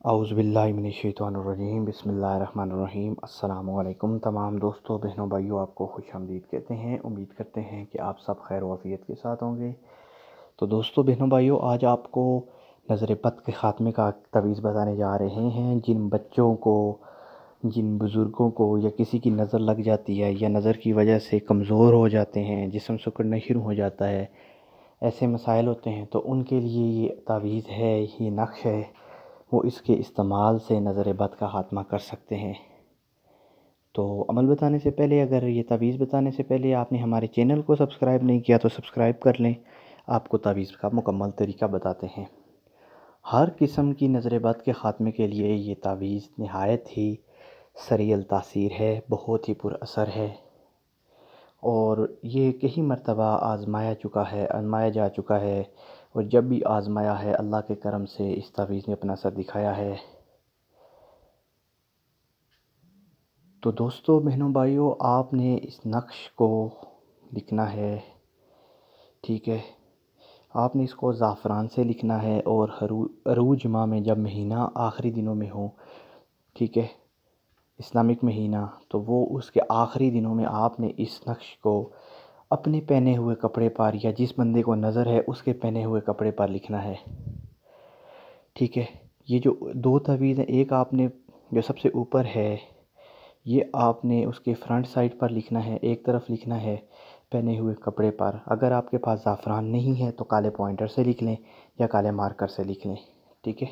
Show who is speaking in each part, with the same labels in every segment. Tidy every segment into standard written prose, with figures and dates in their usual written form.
Speaker 1: اعوذ باللہ من الشیطان الرجیم، بسم اللہ الرحمن الرحیم۔ السلام علیکم تمام دوستوں، بہنوں، بھائیوں، آپ کو خوش آمدید کہتے ہیں۔ امید کرتے ہیں کہ آپ سب خیر و عافیت کے ساتھ ہوں گے۔ تو دوستوں، بہنوں، بھائیوں، آج آپ کو نظر بد کے خاتمے کا تعویذ بتانے جا رہے ہیں۔ جن بچوں کو، جن بزرگوں کو یا کسی کی نظر لگ جاتی ہے یا نظر کی وجہ سے کمزور ہو جاتے ہیں، جسم سکڑنا شروع ہو جاتا ہے، ایسے مسائل ہوتے ہیں، تو ان کے لیے یہ تعویذ ہے، یہ نقش ہے، وہ اس کے استعمال سے نظر بد کا خاتمہ کر سکتے ہیں۔ تو عمل بتانے سے پہلے، اگر یہ تعویذ بتانے سے پہلے آپ نے ہمارے چینل کو سبسکرائب نہیں کیا تو سبسکرائب کر لیں۔ آپ کو تعویذ کا مکمل طریقہ بتاتے ہیں۔ ہر قسم کی نظر بد کے خاتمے کے لیے یہ تعویذ نہایت ہی سریع التاثیر ہے، بہت ہی پر اثر ہے، اور یہ کئی مرتبہ آزمایا جا چکا ہے، اور جب بھی آزمایا ہے اللہ کے کرم سے اس تعویذ نے اپنا اثر دکھایا ہے۔ تو دوستو، بہنوں، بھائیوں، آپ نے اس نقش کو لکھنا ہے، ٹھیک ہے؟ آپ نے اس کو زعفران سے لکھنا ہے، اور عروج ماہ میں جب مہینہ آخری دنوں میں ہو، ٹھیک ہے، اسلامک مہینہ، تو وہ اس کے آخری دنوں میں آپ نے اس نقش کو اپنے پہنے ہوئے کپڑے پر، یا جس بندے کو نظر ہے اس کے پہنے ہوئے کپڑے پر لکھنا ہے، ٹھیک ہے؟ یہ جو دو تعویذ ہیں، ایک آپ نے جو سب سے اوپر ہے، یہ آپ نے اس کے فرنٹ سائڈ پر لکھنا ہے، ایک طرف لکھنا ہے پہنے ہوئے کپڑے پر۔ اگر آپ کے پاس زعفران نہیں ہے تو کالے پوائنٹر سے لکھ لیں یا کالے مارکر سے لکھ لیں، ٹھیک ہے؟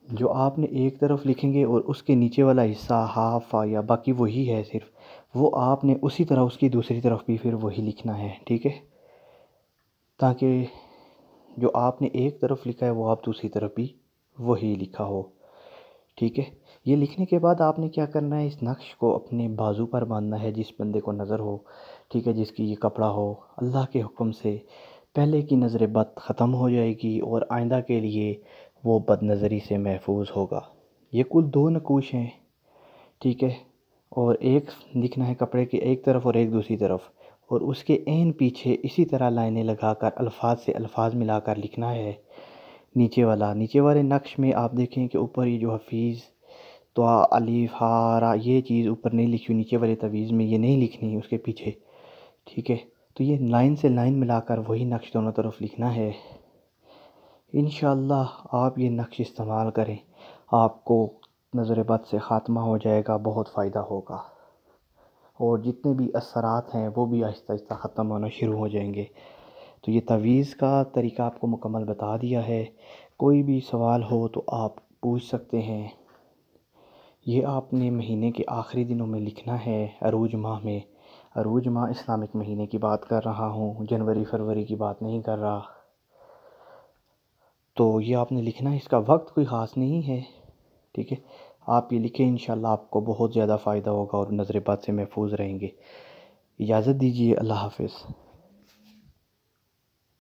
Speaker 1: جو آپ نے ایک طرف لکھیں گے اور اس کے نیچے والا حصہ ہاف یا باقی وہی ہے صرف، وہ آپ نے اسی طرح اس کی دوسری طرف بھی پھر وہی لکھنا ہے، ٹھیک ہے؟ تاکہ جو آپ نے ایک طرف لکھا ہے وہ آپ دوسری طرف بھی وہی لکھا ہو، ٹھیک ہے؟ یہ لکھنے کے بعد آپ نے کیا کرنا ہے، اس نقش کو اپنے بازو پر باندھنا ہے، جس بندے کو نظر ہو، ٹھیک ہے، جس کی یہ کپڑا ہو۔ اللہ کے حکم سے پہلے کی نظر بد ختم ہو جائے گی، اور آئندہ کے لیے وہ بد نظری سے محفوظ ہوگا۔ یہ کل 2 نقوش ہیں، ٹھیک ہے؟ اور ایک لکھنا ہے کپڑے کے ایک طرف اور ایک دوسری طرف، اور اس کے عین پیچھے اسی طرح لائنیں لگا کر الفاظ سے الفاظ ملا کر لکھنا ہے۔ نیچے والے نقش میں آپ دیکھیں کہ اوپر یہ جو حفیظ تو الف ہا را، یہ چیز اوپر نہیں لکھی، نیچے والے تعویذ میں یہ نہیں لکھنی اس کے پیچھے، ٹھیک ہے؟ تو یہ لائن سے لائن ملا کر وہی نقش دونوں طرف لکھنا ہے۔ انشاءاللہ آپ یہ نقش استعمال کریں، آپ کو نظر بد سے خاتمہ ہو جائے گا، بہت فائدہ ہوگا، اور جتنے بھی اثرات ہیں وہ بھی آہستہ آہستہ ختم ہونا شروع ہو جائیں گے۔ تو یہ تعویذ کا طریقہ آپ کو مکمل بتا دیا ہے۔ کوئی بھی سوال ہو تو آپ پوچھ سکتے ہیں۔ یہ آپ نے مہینے کے آخری دنوں میں لکھنا ہے، عروج ماہ میں۔ عروج ماہ اسلامک مہینے کی بات کر رہا ہوں، جنوری فروری کی بات نہیں کر رہا۔ تو یہ آپ نے لکھنا ہے، اس کا وقت کوئی خاص نہیں ہے، ٹھیک ہے؟ آپ یہ لکھیں، انشاءاللہ آپ کو بہت زیادہ فائدہ ہوگا اور نظر بد سے محفوظ رہیں گے۔ اجازت دیجیے، اللہ حافظ۔